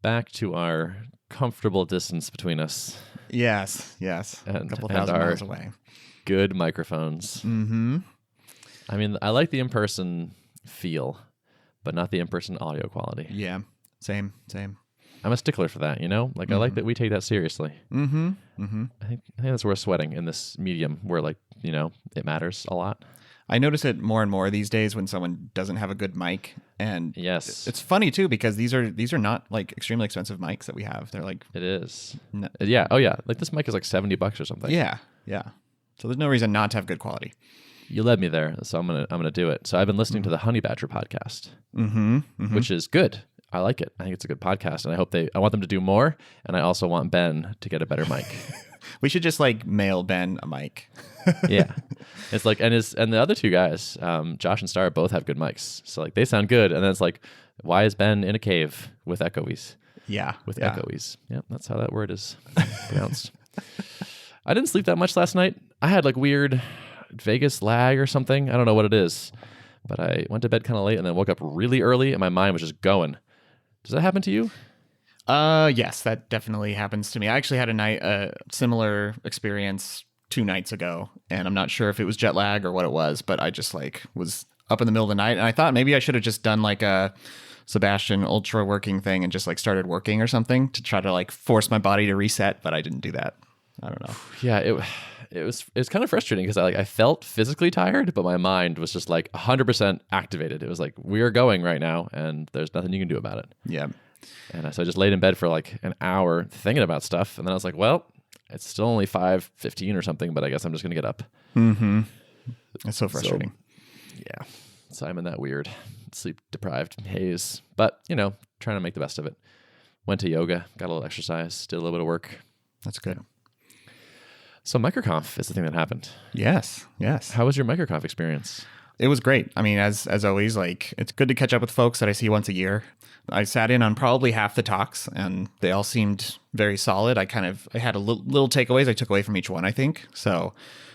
back to our comfortable distance between us. Yes. And, a couple thousand miles away. Good microphones. Mm-hmm. I mean, I like the in-person feel, but not the in-person audio quality. Yeah. Same. I'm a stickler for that, you know? Like, I like that we take that seriously. Mm-hmm. I think that's worth sweating in this medium where, like, you know, it matters a lot. I notice it more and more these days when someone doesn't have a good mic. And yes, it's funny too, because these are not like extremely expensive mics that we have. They're like, it is. Yeah. Oh yeah. Like this mic is like $70 or something. Yeah. So there's no reason not to have good quality. You led me there, so I'm gonna do it. So I've been listening to the Honey Badger podcast, which is good. I like it. I think it's a good podcast, and I want them to do more. And I also want Ben to get a better mic. We should just like mail Ben a mic. Yeah, it's like and the other two guys, Josh and Star, both have good mics. So like they sound good, and then it's like, why is Ben in a cave with echoes? Yeah, echoes. Yeah, that's how that word is pronounced. I didn't sleep that much last night. I had like weird Vegas lag or something. I don't know what it is, but I went to bed kind of late and then woke up really early, and my mind was just going. Does that happen to you? Yes, that definitely happens to me. I actually had a similar experience 2 nights ago, and I'm not sure if it was jet lag or what it was, but I just like was up in the middle of the night, and I thought maybe I should have just done like a Sebastian Ultra working thing and just like started working or something to try to like force my body to reset, but I didn't do that. I don't know. Yeah, it was kind of frustrating because I felt physically tired, but my mind was just like 100% activated. It was like, we are going right now, and there's nothing you can do about it. Yeah. And so I just laid in bed for like an hour thinking about stuff, and then I was like, well, it's still only 5:15 or something, but I guess I'm just gonna get up. Mm-hmm. It's so frustrating. So I'm in that weird sleep deprived haze, but you know, trying to make the best of it. Went to yoga, got a little exercise, did a little bit of work. That's good. So MicroConf is the thing that happened. Yes. How was your MicroConf experience? It was great. I mean, as always, like it's good to catch up with folks that I see once a year. I sat in on probably half the talks, and they all seemed very solid. I had a little takeaways I took away from each one, I think. So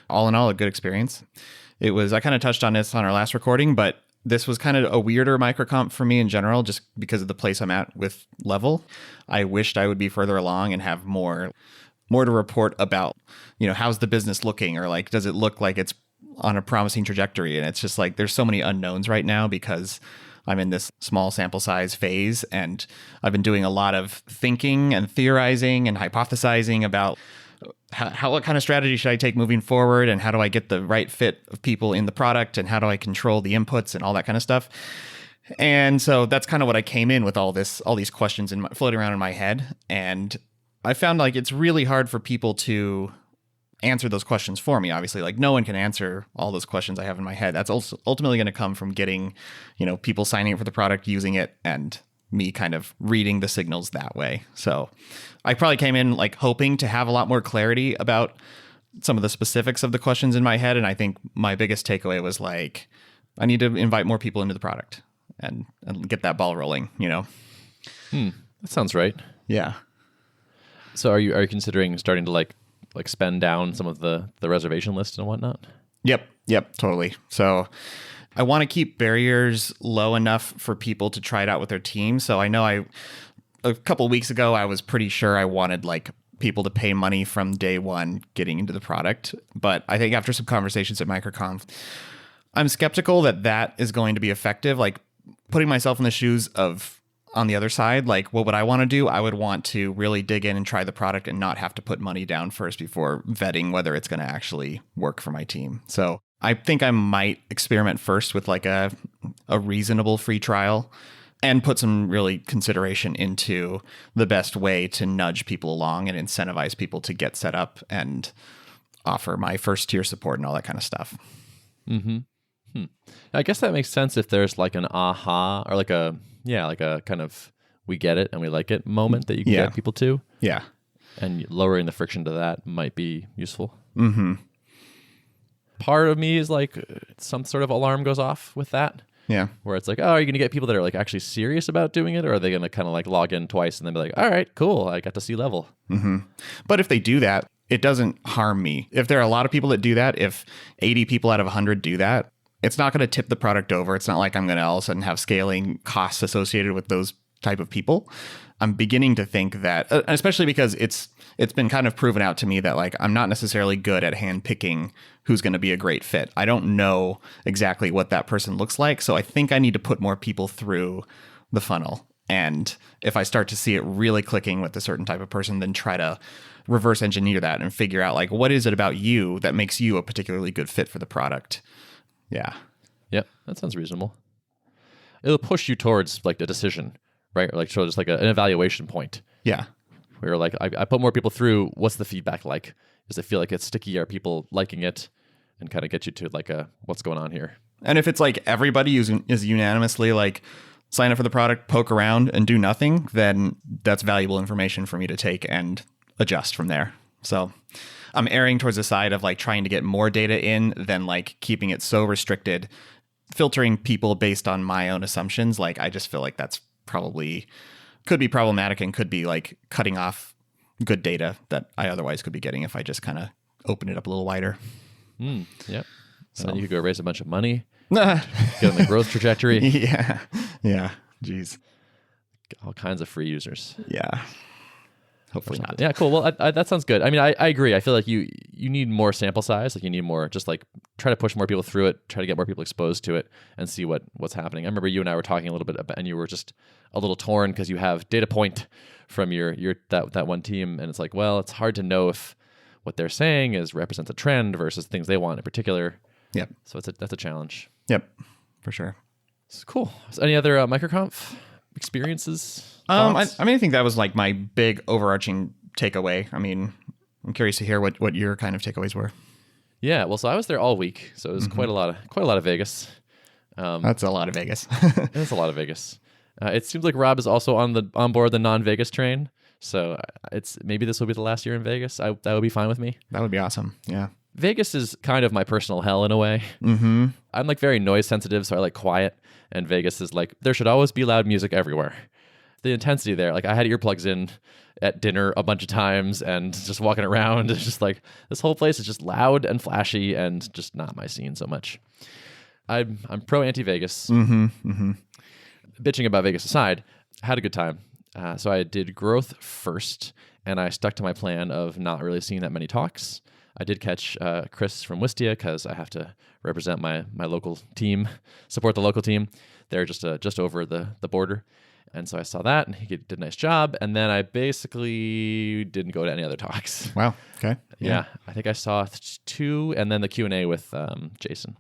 all in all, a good experience. I kind of touched on this on our last recording, but this was kind of a weirder MicroConf for me in general, just because of the place I'm at with level. I wished I would be further along and have more to report about, you know, how's the business looking, or like, does it look like it's on a promising trajectory? And it's just like, there's so many unknowns right now because I'm in this small sample size phase, and I've been doing a lot of thinking and theorizing and hypothesizing about what kind of strategy should I take moving forward, and how do I get the right fit of people in the product, and how do I control the inputs and all that kind of stuff. And so that's kind of what I came in with all these questions floating around in my head. And I found like it's really hard for people to answer those questions for me. Obviously, like no one can answer all those questions I have in my head. That's also ultimately going to come from getting, you know, people signing up for the product, using it, and me kind of reading the signals that way. So I probably came in like hoping to have a lot more clarity about some of the specifics of the questions in my head. And I think my biggest takeaway was like, I need to invite more people into the product and get that ball rolling, you know? That sounds right. Yeah. So are you considering starting to like spend down some of the reservation list and whatnot? Yep, totally. So I want to keep barriers low enough for people to try it out with their team. So I know a couple of weeks ago, I was pretty sure I wanted like people to pay money from day one getting into the product. But I think after some conversations at MicroConf, I'm skeptical that is going to be effective. Like putting myself in the shoes of on the other side, like what would I want to do? I would want to really dig in and try the product and not have to put money down first before vetting whether it's going to actually work for my team. So I think I might experiment first with like a reasonable free trial and put some really consideration into the best way to nudge people along and incentivize people to get set up and offer my first tier support and all that kind of stuff. Mm-hmm. I guess that makes sense if there's like an aha or like a kind of we get it and we like it moment that you can get people to. Yeah. And lowering the friction to that might be useful. Mm-hmm. Part of me is like some sort of alarm goes off with that. Yeah. Where it's like, oh, are you going to get people that are like actually serious about doing it? Or are they going to kind of like log in twice and then be like, all right, cool, I got to see level. Mm-hmm. But if they do that, it doesn't harm me. If there are a lot of people that do that, if 80 people out of 100 do that, it's not going to tip the product over. It's not like I'm going to all of a sudden have scaling costs associated with those type of people. I'm beginning to think that, especially because it's been kind of proven out to me that like I'm not necessarily good at handpicking who's going to be a great fit. I don't know exactly what that person looks like, so I think I need to put more people through the funnel. And if I start to see it really clicking with a certain type of person, then try to reverse engineer that and figure out like what is it about you that makes you a particularly good fit for the product. Yeah. Yep, that sounds reasonable. It'll push you towards like a decision, right? Or like so just like an evaluation point. Yeah. Where like I put more people through, what's the feedback like? Does it feel like it's sticky? Are people liking it? And kind of get you to like what's going on here. And if it's like everybody is unanimously like sign up for the product, poke around and do nothing, then that's valuable information for me to take and adjust from there. So I'm erring towards the side of like trying to get more data in than like keeping it so restricted, filtering people based on my own assumptions. Like I just feel like that's probably could be problematic and could be like cutting off good data that I otherwise could be getting if I just kind of open it up a little wider. Yep. So then you could go raise a bunch of money, get on the growth trajectory. Yeah. Yeah. Jeez. All kinds of free users. Yeah. Hopefully not. Yeah, cool. Well, that sounds good. I mean, I agree. I feel like you need more sample size. Like you need more, just like try to push more people through it, try to get more people exposed to it and see what's happening. I remember you and I were talking a little bit about, and you were just a little torn because you have data point from your that one team. And it's like, well, it's hard to know if what they're saying represents a trend versus things they want in particular. Yep. So that's a challenge. Yep. For sure. It's cool. So any other MicroConf experiences? I think that was like my big overarching takeaway. I mean, I'm curious to hear what your kind of takeaways were. Yeah, well, so I was there all week, so it was quite a lot of Vegas. That's a lot of Vegas. It's a lot of Vegas. It seems like Rob is also on board the non-Vegas train, so maybe this will be the last year in Vegas. That would be fine with me. That would be awesome. Yeah. Vegas is kind of my personal hell in a way. Mm-hmm. I'm like very noise sensitive, so I like quiet. And Vegas is like, there should always be loud music everywhere. The intensity there, like I had earplugs in at dinner a bunch of times and just walking around, it's just like this whole place is just loud and flashy and just not my scene so much. I'm pro anti-Vegas. Bitching about Vegas aside, I had a good time. So I did growth first, and I stuck to my plan of not really seeing that many talks. I did catch Chris from Wistia because I have to represent my local team, support the local team. They're just over the border. And so I saw that, and he did a nice job. And then I basically didn't go to any other talks. Wow. Okay. Yeah. I think I saw 2, and then the Q&A with Jason.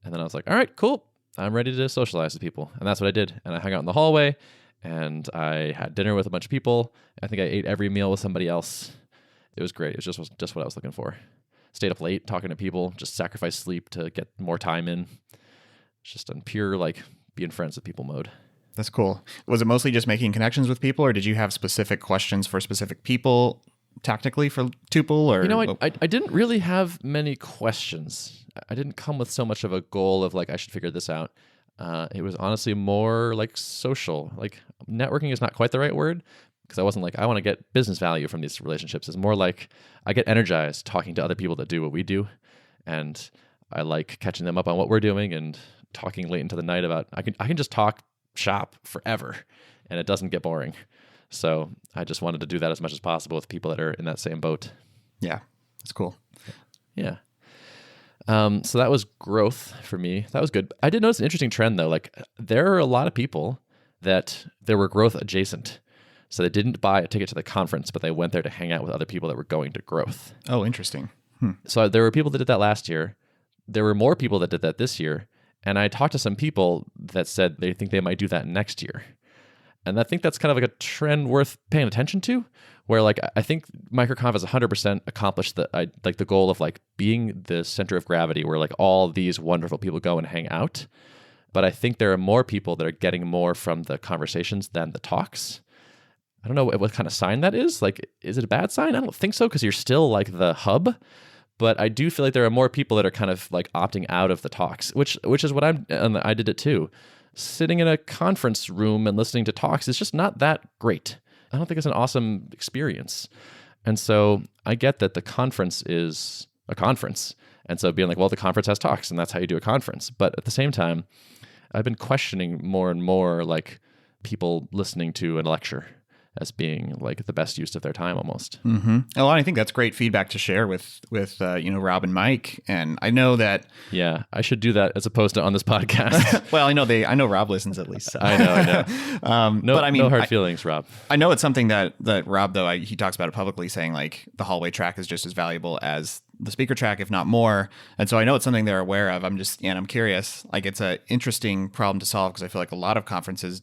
And then I was like, all right, cool. I'm ready to socialize with people. And that's what I did. And I hung out in the hallway, and I had dinner with a bunch of people. I think I ate every meal with somebody else. It was great. It was just what I was looking for. Stayed up late talking to people, just sacrificed sleep to get more time in. Just on pure like being friends with people mode. That's cool. Was it mostly just making connections with people, or did you have specific questions for specific people tactically for Tuple? Or I didn't really have many questions. I didn't come with so much of a goal of like I should figure this out. It was honestly more like social. Like networking is not quite the right word, because I wasn't like, I want to get business value from these relationships. It's more like I get energized talking to other people that do what we do. And I like catching them up on what we're doing and talking late into the night about, I can just talk shop forever and it doesn't get boring. So I just wanted to do that as much as possible with people that are in that same boat. Yeah, that's cool. Yeah. So that was growth for me. That was good. I did notice an interesting trend though. Like there are a lot of people that there were growth adjacent. So they didn't buy a ticket to the conference, but they went there to hang out with other people that were going to growth. Oh, interesting. So there were people that did that last year. There were more people that did that this year. And I talked to some people that said they think they might do that next year. And I think that's kind of like a trend worth paying attention to, where like I think MicroConf has 100% accomplished the goal of like being the center of gravity where like all these wonderful people go and hang out. But I think there are more people that are getting more from the conversations than the talks. I don't know what kind of sign that is. Like, is it a bad sign? I don't think so, because you're still like the hub. But I do feel like there are more people that are kind of like opting out of the talks, which is what and I did it too. Sitting in a conference room and listening to talks is just not that great. I don't think it's an awesome experience. And so I get that the conference is a conference. And so being like, well, the conference has talks and that's how you do a conference. But at the same time, I've been questioning more and more like people listening to a lecture as being like the best use of their time almost. Mm-hmm. Oh, I think that's great feedback to share with Rob and Mike. And I know that. Yeah, I should do that as opposed to on this podcast. Well, I know Rob listens at least. So. I know. No, but I mean, no hard feelings, Rob. I know it's something that Rob, though, he talks about it publicly, saying like the hallway track is just as valuable as the speaker track, if not more. And so I know it's something they're aware of. I'm curious. Like, it's an interesting problem to solve because I feel like a lot of conferences,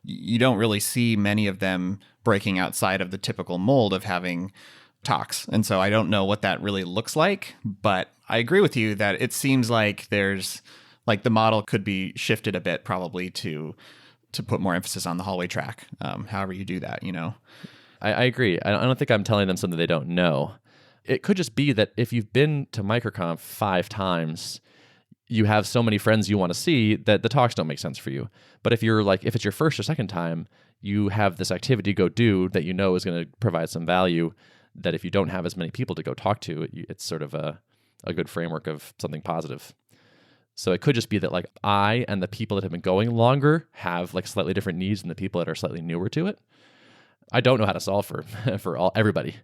you don't really see many of them breaking outside of the typical mold of having talks. And so I don't know what that really looks like, but I agree with you that it seems like there's like the model could be shifted a bit probably to put more emphasis on the hallway track. However you do that, I agree. I don't think I'm telling them something they don't know. It could just be that if you've been to MicroConf 5 times, you have so many friends you want to see that the talks don't make sense for you. But if it's your first or second time, you have this activity to go do that you know is going to provide some value that if you don't have as many people to go talk to, it's sort of a good framework of something positive. So it could just be that like I and the people that have been going longer have like slightly different needs than the people that are slightly newer to it. I don't know how to solve for everybody.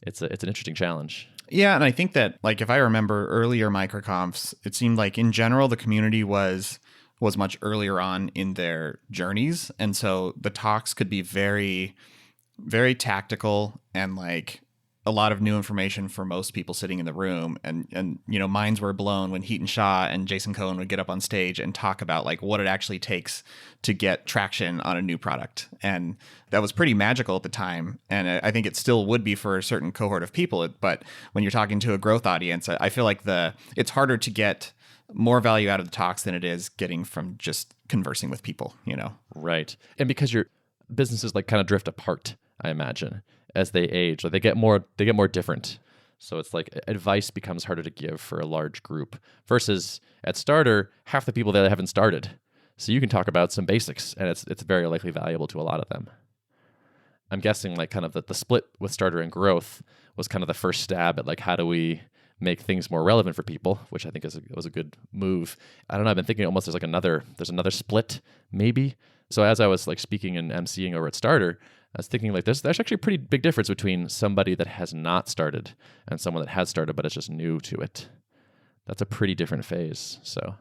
It's an interesting challenge. Yeah, and I think that like if I remember earlier MicroConfs, it seemed like in general the community was much earlier on in their journeys, and so the talks could be very, very tactical and like a lot of new information for most people sitting in the room. And minds were blown when Heaton Shaw and Jason Cohen would get up on stage and talk about like what it actually takes to get traction on a new product. And that was pretty magical at the time. And I think it still would be for a certain cohort of people. But when you're talking to a growth audience, I feel like it's harder to get more value out of the talks than it is getting from just conversing with people, Right. And because your businesses like kind of drift apart, I imagine, as they age, like they get more different. So it's like advice becomes harder to give for a large group versus at Starter, half the people there haven't started. So you can talk about some basics and it's very likely valuable to a lot of them. I'm guessing like kind of the split with Starter and Growth was kind of the first stab at like how do we make things more relevant for people, which I think was a good move. I don't know, I've been thinking almost there's another split maybe. So as I was like speaking and MCing over at Starter, I was thinking like there's actually a pretty big difference between somebody that has not started and someone that has started but is just new to it. That's a pretty different phase. So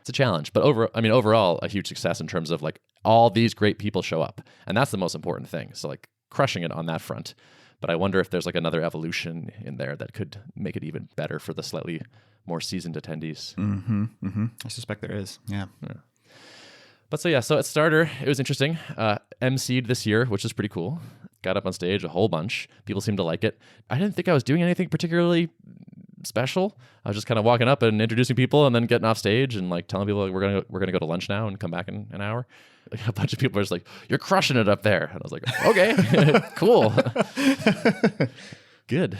it's a challenge, but overall a huge success in terms of like all these great people show up, and that's the most important thing. So like crushing it on that front. But I wonder if there's like another evolution in there that could make it even better for the slightly more seasoned attendees. Mm-hmm. Mm-hmm. I suspect there is. Yeah. But so at Starter, it was interesting. MC'd this year, which is pretty cool. Got up on stage a whole bunch. People seemed to like it. I didn't think I was doing anything particularly special. I was just kind of walking up and introducing people and then getting off stage and like telling people like, we're gonna go to lunch now and come back in an hour. Like, a bunch of people were just like, "You're crushing it up there," and I was like, "Okay, cool, good."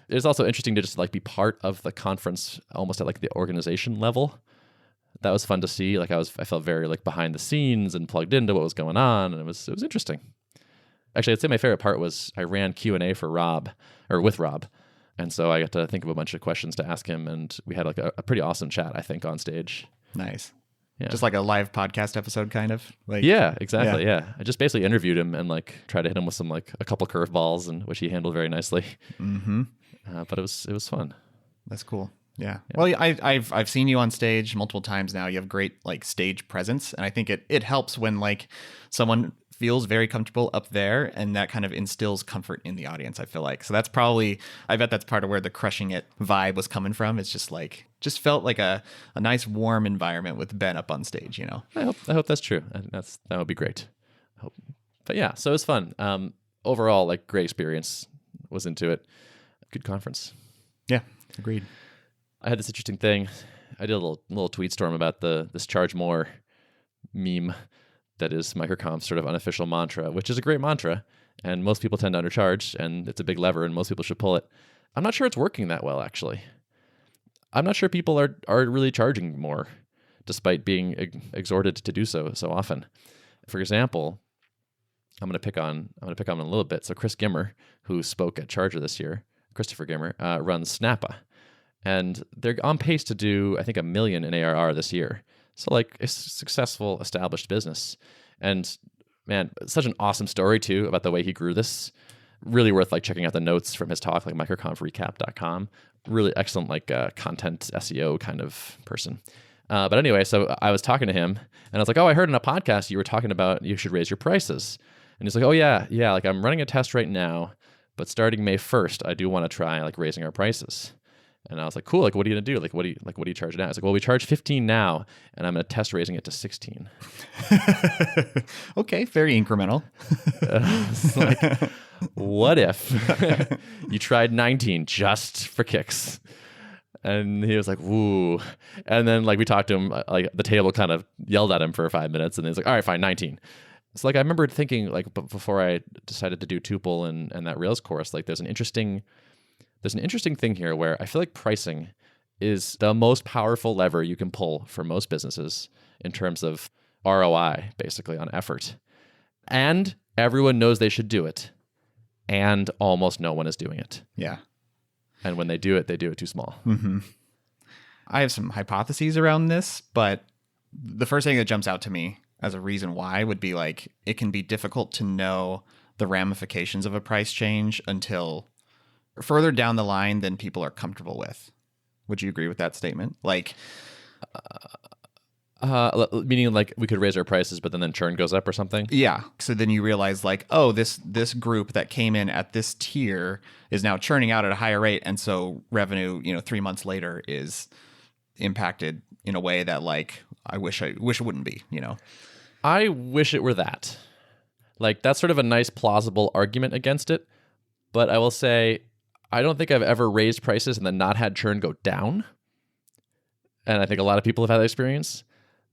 It's also interesting to just like be part of the conference, almost at like the organization level. That was fun to see. Like I felt very like behind the scenes and plugged into what was going on, and it was interesting. Actually, I'd say my favorite part was I ran Q&A with Rob, and so I got to think of a bunch of questions to ask him, and we had like a pretty awesome chat, I think, on stage. Nice. Yeah. Just like a live podcast episode, kind of. Like yeah, exactly. Yeah. I just basically interviewed him and like tried to hit him with some like a couple curveballs, and which he handled very nicely. Mm-hmm. But it was fun. That's cool. Yeah. Well, I've seen you on stage multiple times now. You have great like stage presence, and I think it helps when like someone feels very comfortable up there, and that kind of instills comfort in the audience, I feel like. So that's probably, I bet that's part of where the crushing it vibe was coming from. It's just felt like a nice warm environment with Ben up on stage, I hope that's true. That would be great. But yeah, so it was fun. Overall, like great experience. Was into it. Good conference. Yeah, agreed. I had this interesting thing. I did a little tweet storm about this charge more meme that is MicroConf's sort of unofficial mantra, which is a great mantra, and most people tend to undercharge, and it's a big lever, and most people should pull it. I'm not sure it's working that well, actually. I'm not sure people are really charging more, despite being exhorted to do so often. For example, I'm going to pick on him a little bit. So Chris Gimmer, who spoke at Charger this year, Christopher Gimmer, runs Snappa. And they're on pace to do, I think, $1 million in ARR this year. So like a successful, established business. And man, such an awesome story too about the way he grew this. Really worth like checking out the notes from his talk, like microconfrecap.com. Really excellent like content SEO kind of person. But anyway, so I was talking to him and I was like, oh, I heard in a podcast you were talking about you should raise your prices. And he's like, oh yeah, like I'm running a test right now, but starting May 1st, I do want to try like raising our prices. And I was like, cool, like what are you gonna do? Like what do you charge now? It's like, well, we charge 15 now and I'm gonna test raising it to 16. Okay, very incremental. It's like, what if you tried 19 just for kicks? And he was like, woo. And then like we talked to him, like the table kind of yelled at him for 5 minutes and he's like, all right, fine, 19. So like I remember thinking like before I decided to do Tuple and that Rails course, like there's an interesting thing here where I feel like pricing is the most powerful lever you can pull for most businesses in terms of ROI, basically on effort. And everyone knows they should do it. And almost no one is doing it. Yeah. And when they do it too small. Mm-hmm. I have some hypotheses around this, but the first thing that jumps out to me as a reason why would be like, it can be difficult to know the ramifications of a price change until further down the line than people are comfortable with. Would you agree with that statement? Like, meaning like we could raise our prices, but then churn goes up or something? Yeah. So then you realize like, oh, this group that came in at this tier is now churning out at a higher rate. And so revenue, 3 months later is impacted in a way that like, I wish it wouldn't be, I wish it were that. Like that's sort of a nice plausible argument against it. But I will say, I don't think I've ever raised prices and then not had churn go down. And I think a lot of people have had that experience.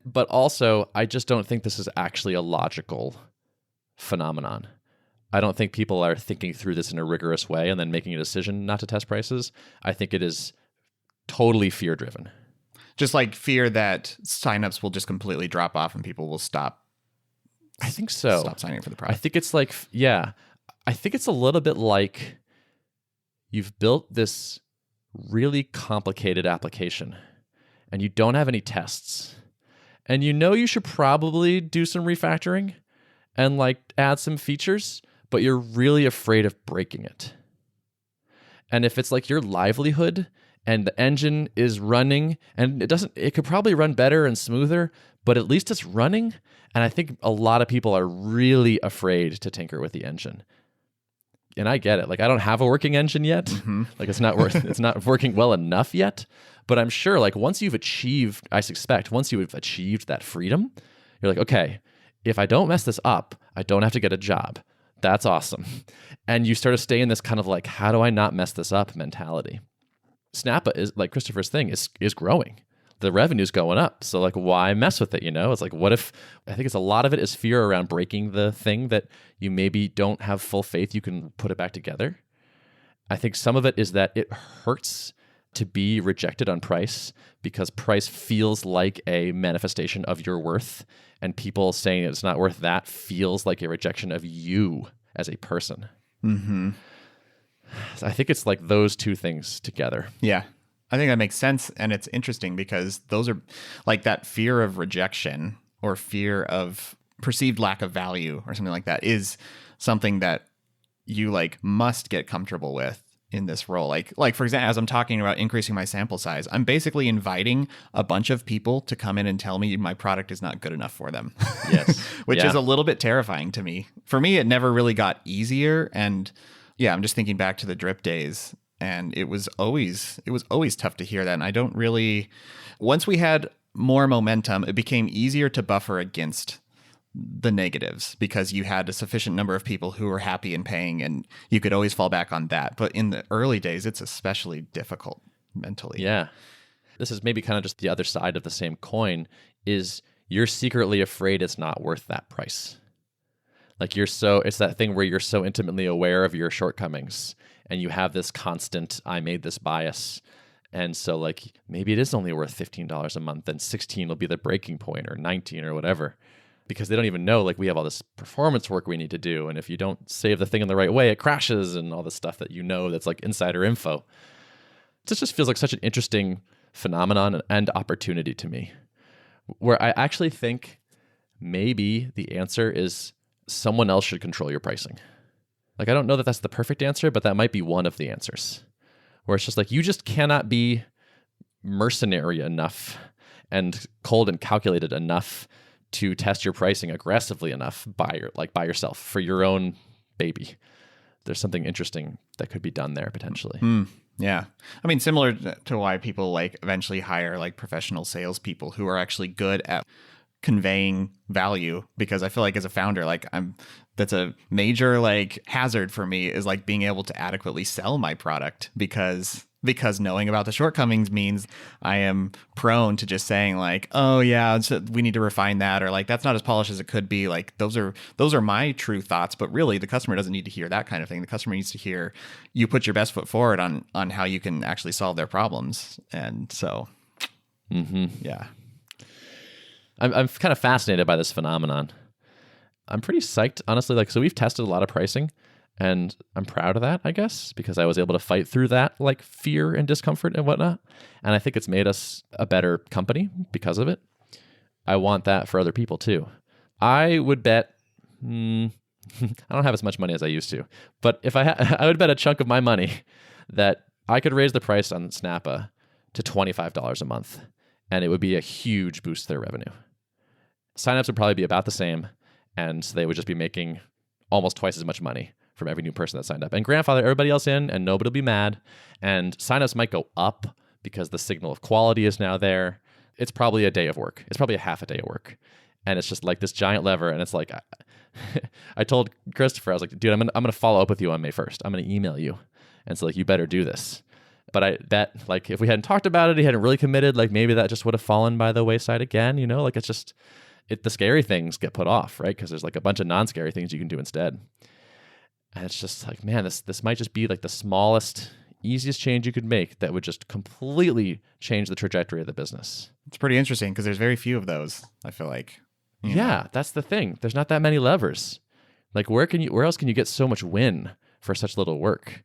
But also, I just don't think this is actually a logical phenomenon. I don't think people are thinking through this in a rigorous way and then making a decision not to test prices. I think it is totally fear-driven. Just like fear that signups will just completely drop off and people will stop. I think so. Stop signing up for the product. I think it's like, yeah. I think it's a little bit like you've built this really complicated application and you don't have any tests. And you should probably do some refactoring and like add some features, but you're really afraid of breaking it. And if it's like your livelihood and the engine is running and it could probably run better and smoother, but at least it's running. And I think a lot of people are really afraid to tinker with the engine. And I get it. Like I don't have a working engine yet. Mm-hmm. Like it's not working well enough yet. But I'm sure like once you've achieved that freedom, you're like, okay, if I don't mess this up, I don't have to get a job. That's awesome. And you start to stay in this kind of like, how do I not mess this up mentality? Snappa is like Christopher's thing is growing. The revenue's going up. So like, why mess with it? It's like, what if, I think it's a lot of it is fear around breaking the thing that you maybe don't have full faith you can put it back together. I think some of it is that it hurts to be rejected on price because price feels like a manifestation of your worth, and people saying it's not worth that feels like a rejection of you as a person. Mm-hmm. So I think it's like those two things together. Yeah. I think that makes sense. And it's interesting because those are like that fear of rejection or fear of perceived lack of value or something like that is something that you like must get comfortable with in this role. Like for example, as I'm talking about increasing my sample size, I'm basically inviting a bunch of people to come in and tell me my product is not good enough for them. Yes. Which is a little bit terrifying to me. For me, it never really got easier. And yeah, I'm just thinking back to the drip days. And it was always tough to hear that. And I don't really, once we had more momentum, it became easier to buffer against the negatives because you had a sufficient number of people who were happy and paying, and you could always fall back on that. But in the early days, it's especially difficult mentally. Yeah. This is maybe kind of just the other side of the same coin is you're secretly afraid it's not worth that price. Like it's that thing where you're so intimately aware of your shortcomings and you have this constant, I made this bias. And so like, maybe it is only worth $15 a month and 16 will be the breaking point or 19 or whatever, because they don't even know, like we have all this performance work we need to do. And if you don't save the thing in the right way, it crashes and all this stuff that that's like insider info. This just feels like such an interesting phenomenon and opportunity to me, where I actually think maybe the answer is someone else should control your pricing. Like, I don't know that that's the perfect answer, but that might be one of the answers. Where it's just like, you just cannot be mercenary enough and cold and calculated enough to test your pricing aggressively enough by yourself for your own baby. There's something interesting that could be done there potentially. Yeah. I mean, similar to why people like eventually hire like professional salespeople who are actually good at conveying value, because I feel like as a founder, like that's a major like hazard for me, is like being able to adequately sell my product, because knowing about the shortcomings means I am prone to just saying like, oh yeah, we need to refine that, or like that's not as polished as it could be. Like those are my true thoughts, but really the customer doesn't need to hear that kind of thing. The customer needs to hear you put your best foot forward on how you can actually solve their problems. And so, yeah. I'm kind of fascinated by this phenomenon. I'm pretty psyched, honestly. Like, so we've tested a lot of pricing, and I'm proud of that, I guess, because I was able to fight through that, like, fear and discomfort and whatnot. And I think it's made us a better company because of it. I want that for other people too. I would bet, I don't have as much money as I used to, but if I would bet a chunk of my money that I could raise the price on Snappa to $25 a month, and it would be a huge boost to their revenue. Signups would probably be about the same, and they would just be making almost twice as much money from every new person that signed up, and grandfather everybody else in, and nobody will be mad. And signups might go up because the signal of quality is now there. It's probably a day of work. It's probably a half a day of work, and it's just like this giant lever. And it's like, I told Christopher, I was like, dude, I'm gonna follow up with you on May 1st. I'm gonna email you, and so like, you better do this. But I bet, like, if we hadn't talked about it, he hadn't really committed, like, maybe that just would have fallen by the wayside again, you know? Like, it's just, the scary things get put off, right? Because there's, like, a bunch of non-scary things you can do instead. And it's just like, man, this might just be, like, the smallest, easiest change you could make that would just completely change the trajectory of the business. It's pretty interesting because there's very few of those, I feel like. Yeah, that's the thing. There's not that many levers. Like, where else can you get so much win for such little work?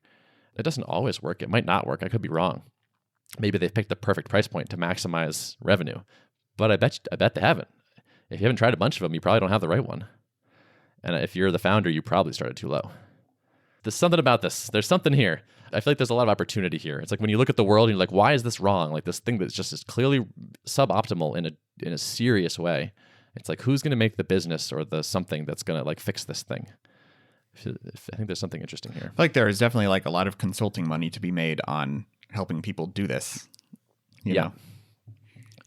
It doesn't always work. It might not work. I could be wrong. Maybe they've picked the perfect price point to maximize revenue, but I bet they haven't. If you haven't tried a bunch of them, you probably don't have the right one. And if you're the founder, you probably started too low. There's something about this. There's something here. I feel like there's a lot of opportunity here. It's like when you look at the world and you're like, why is this wrong? Like this thing that's just is clearly suboptimal in a serious way. It's like, who's going to make the business or the something that's going to like fix this thing? I think there's something interesting here. I feel like there is definitely like a lot of consulting money to be made on helping people do this. You know?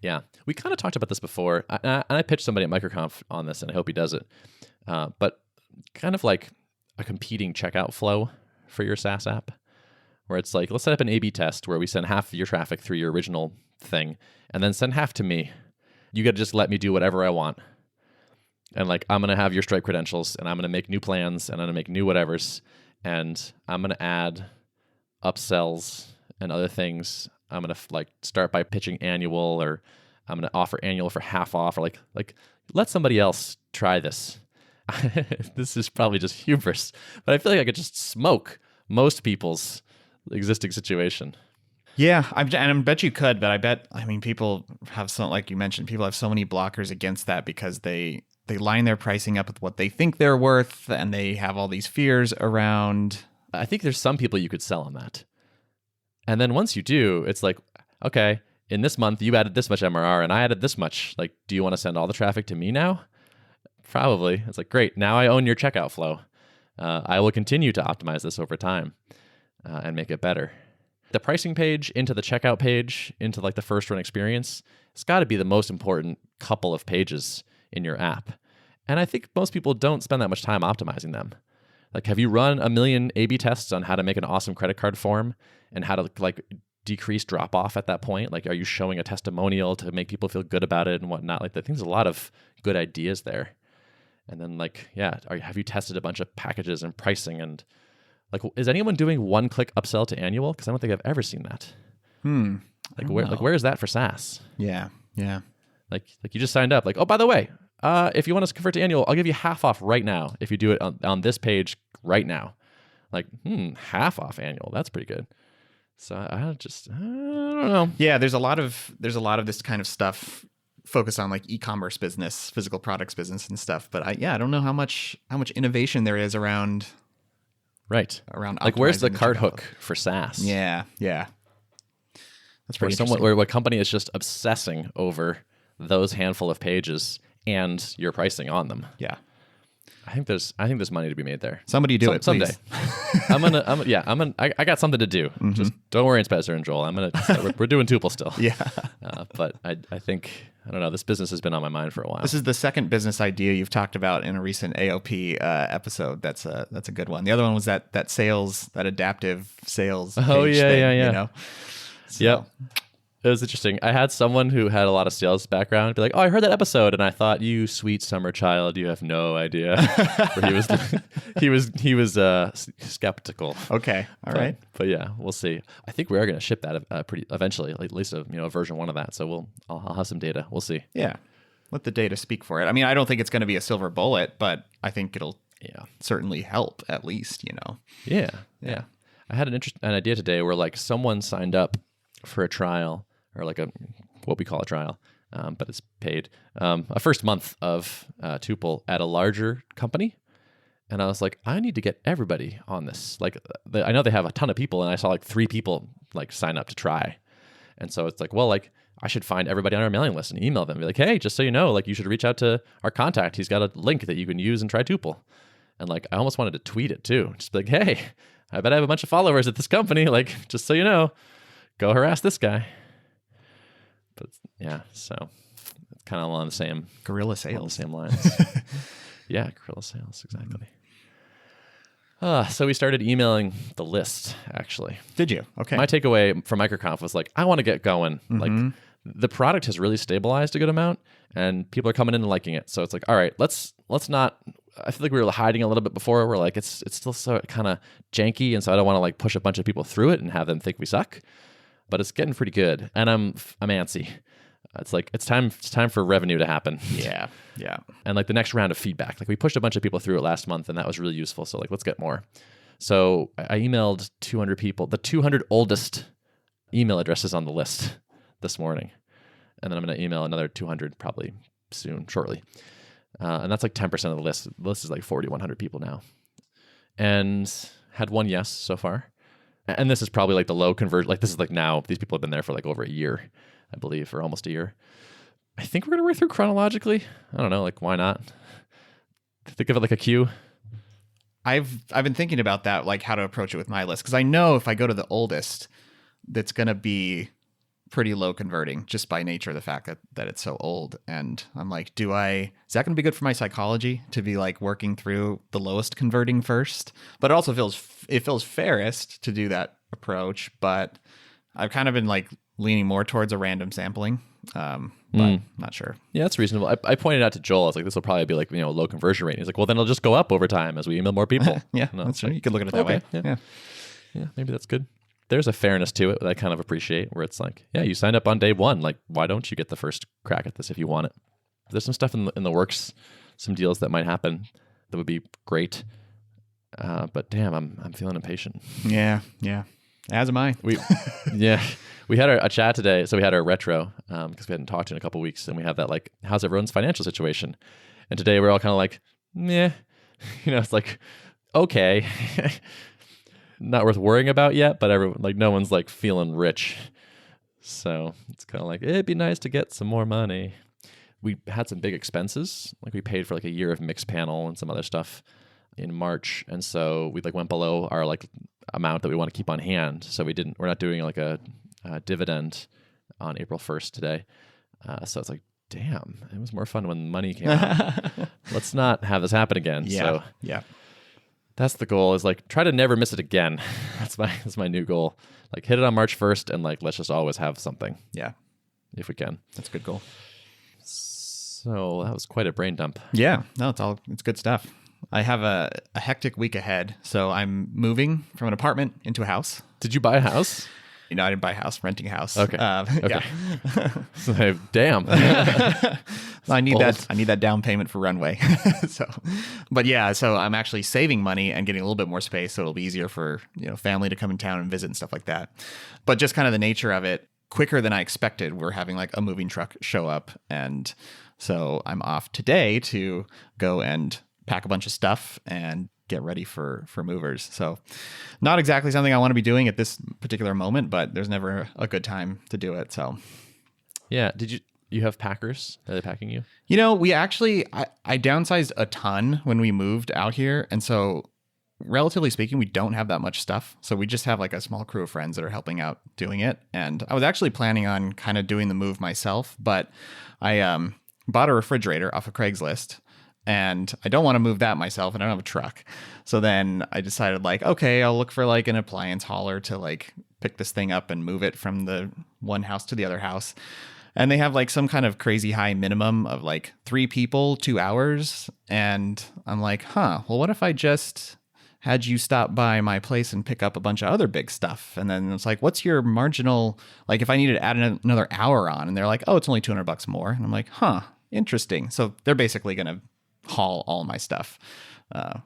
Yeah. We kind of talked about this before. I pitched somebody at MicroConf on this, and I hope he does it. But kind of like a competing checkout flow for your SaaS app, where it's like, let's set up an A/B test where we send half of your traffic through your original thing, and then send half to me. You got to just let me do whatever I want. And like, I'm going to have your Stripe credentials, and I'm going to make new plans, and I'm going to make new whatevers, and I'm going to add upsells and other things. I'm going to like start by pitching annual, or I'm going to offer annual for half off, or like let somebody else try this. This is probably just hubris, but I feel like I could just smoke most people's existing situation. Yeah, I bet you could, but I mean, people have like you mentioned, people have so many blockers against that because they line their pricing up with what they think they're worth, and they have all these fears around. I think there's some people you could sell on that. And then once you do, it's like, okay, in this month you added this much MRR and I added this much. Like, do you want to send all the traffic to me now? Probably. It's like, great, now I own your checkout flow. I will continue to optimize this over time and make it better. The pricing page into the checkout page, into like the first run experience, it's got to be the most important couple of pages in your app. And I think most people don't spend that much time optimizing them. Like, have you run a million A/B tests on how to make an awesome credit card form and how to like decrease drop off at that point? Like, are you showing a testimonial to make people feel good about it and whatnot? Like, I think there's a lot of good ideas there. And then like, yeah, have you tested a bunch of packages and pricing? And like, is anyone doing one-click upsell to annual? Because I don't think I've ever seen that. Where is that for SaaS? Yeah. Like you just signed up. Like, oh, by the way, if you want us to convert to annual, I'll give you half off right now if you do it on this page right now. Like, half off annual. That's pretty good. So I don't know. Yeah, there's a lot of this kind of stuff focus on like e-commerce business, physical products business and stuff. But I don't know how much innovation there is around Right. Like, where's the cart hook for SaaS? Yeah. That's pretty where a company is just obsessing over those handful of pages and your pricing on them. Yeah. I think there's money to be made there. Somebody do it, someday. Please. I got something to do. Just don't worry, Spencer and Joel. We're doing Tuple still. Yeah. But I think, I don't know, this business has been on my mind for a while. This is the second business idea you've talked about in a recent AOP episode. That's a good one. The other one was that adaptive sales. Oh, page yeah, thing, yeah. You know? So. Yep. It was interesting. I had someone who had a lot of sales background be like, "Oh, I heard that episode, and I thought, you sweet summer child, you have no idea." he was skeptical. Okay, all right. But yeah, we'll see. I think we are going to ship that pretty eventually, at least a version 1 of that. So I'll have some data. We'll see. Yeah, let the data speak for it. I mean, I don't think it's going to be a silver bullet, but I think it'll certainly help at least. Yeah. I had an idea today where like someone signed up for a trial, or like what we call a trial, but it's paid, a first month of Tuple at a larger company. And I was like, I need to get everybody on this. Like, I know they have a ton of people, and I saw like 3 people like sign up to try. And so it's like, well, like I should find everybody on our mailing list and email them and be like, hey, just so you know, like you should reach out to our contact. He's got a link that you can use and try Tuple. And like, I almost wanted to tweet it too. Just be like, hey, I bet I have a bunch of followers at this company. Like, just so you know, go harass this guy. But yeah, so it's kind of along the same guerrilla sales, the same lines. Yeah, guerrilla sales, exactly. So we started emailing the list, actually. Did you? Okay. My takeaway from MicroConf was like, I want to get going. Like, the product has really stabilized a good amount, and people are coming in and liking it. So it's like, all right, let's not. I feel like we were hiding a little bit before. We're like, it's still so kind of janky, and so I don't want to like push a bunch of people through it and have them think we suck. But it's getting pretty good, and I'm antsy. It's like it's time for revenue to happen. Yeah. And like the next round of feedback, like we pushed a bunch of people through it last month, and that was really useful. So like, let's get more. So I emailed 200 people, the 200 oldest email addresses on the list this morning, and then I'm going to email another 200 probably shortly. And that's like 10% of the list. The list is like 4,100 people now, and had one yes so far. And this is probably like the low conversion. Like this is like now these people have been there for like over a year, I believe, or almost a year. I think we're gonna work through chronologically. I don't know, like why not? Think of it like a queue. I've been thinking about that, like how to approach it with my list, because I know if I go to the oldest, that's gonna be pretty low converting just by nature of the fact that it's so old. And I'm like, is that going to be good for my psychology to be like working through the lowest converting first? But it also feels fairest to do that approach. But I've kind of been like leaning more towards a random sampling, but not sure. Yeah, that's reasonable. I pointed out to Joel, I was like, this will probably be like, low conversion rate. And he's like, well, then it'll just go up over time as we email more people. Yeah, that's right. You could look at it that way. Yeah, maybe that's good. There's a fairness to it that I kind of appreciate, where it's like, yeah, you signed up on day 1. Like, why don't you get the first crack at this if you want it? There's some stuff in the works, some deals that might happen that would be great. But damn, I'm feeling impatient. Yeah. As am I. We had a chat today. So we had our retro because we hadn't talked in a couple of weeks, and we have that like, how's everyone's financial situation? And today we're all kind of like, meh. It's like, okay. Not worth worrying about yet, but everyone, like, no one's like feeling rich. So it's kind of like, it'd be nice to get some more money. We had some big expenses. Like we paid for like a year of Mixpanel and some other stuff in March. And so we like went below our like amount that we want to keep on hand. So we're not doing like a dividend on April 1st today. So it's like, damn, it was more fun when money came out. Let's not have this happen again. Yeah. That's the goal, is like try to never miss it again. That's my new goal. Like hit it on March 1st and like let's just always have something. Yeah. If we can. That's a good goal. So that was quite a brain dump. Yeah. No, it's good stuff. I have a hectic week ahead. So I'm moving from an apartment into a house. Did you buy a house? I didn't buy a house, renting a house. Okay. Yeah. So, damn. I need that down payment for runway. So I'm actually saving money and getting a little bit more space, so it'll be easier for family to come in town and visit and stuff like that. But just kind of the nature of it, quicker than I expected. We're having like a moving truck show up. And so I'm off today to go and pack a bunch of stuff and get ready for movers. So not exactly something I want to be doing at this particular moment, but there's never a good time to do it. So yeah. Did you have packers? Are they packing you? We actually, I downsized a ton when we moved out here. And so relatively speaking, we don't have that much stuff. So we just have like a small crew of friends that are helping out doing it. And I was actually planning on kind of doing the move myself, but I bought a refrigerator off of Craigslist. And I don't want to move that myself, and I don't have a truck. So then I decided like, okay, I'll look for like an appliance hauler to like pick this thing up and move it from the one house to the other house. And they have like some kind of crazy high minimum of like 3 people, 2 hours. And I'm like, well, what if I just had you stop by my place and pick up a bunch of other big stuff? And then it's like, what's your marginal, like if I needed to add another hour on? And they're like, oh, it's only $200 more. And I'm like, interesting. So they're basically going to haul all my stuff,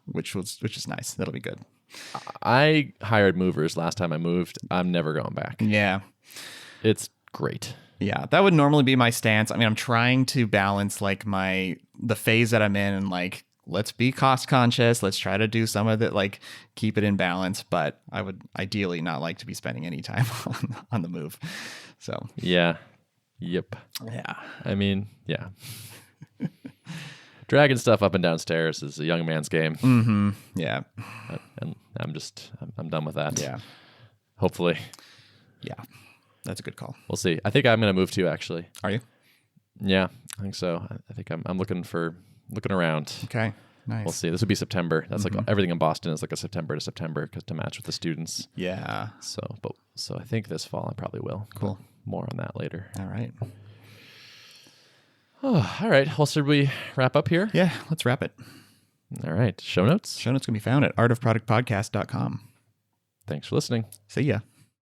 which is nice. That'll be good. I hired movers last time I moved. I'm never going back. Yeah. It's great. Yeah, that would normally be my stance. I mean, I'm trying to balance like the phase that I'm in and like, let's be cost conscious. Let's try to do some of it, like keep it in balance. But I would ideally not like to be spending any time on the move. So yeah. Yep. Yeah. I mean, yeah. Dragging stuff up and down stairs is a young man's game. Mm-hmm. Yeah. And I'm done with that. Yeah. Hopefully. Yeah. That's a good call. We'll see. I think I'm going to move too, actually. Are you? Yeah, I think so. I think I'm looking around. Okay. Nice. We'll see. This would be September. That's like everything in Boston is like a September to September to match with the students. Yeah. So I think this fall I probably will. Cool. More on that later. All right. Oh, all right. Well, should we wrap up here? Yeah, let's wrap it. All right. Show notes? Show notes can be found at artofproductpodcast.com. Thanks for listening. See ya.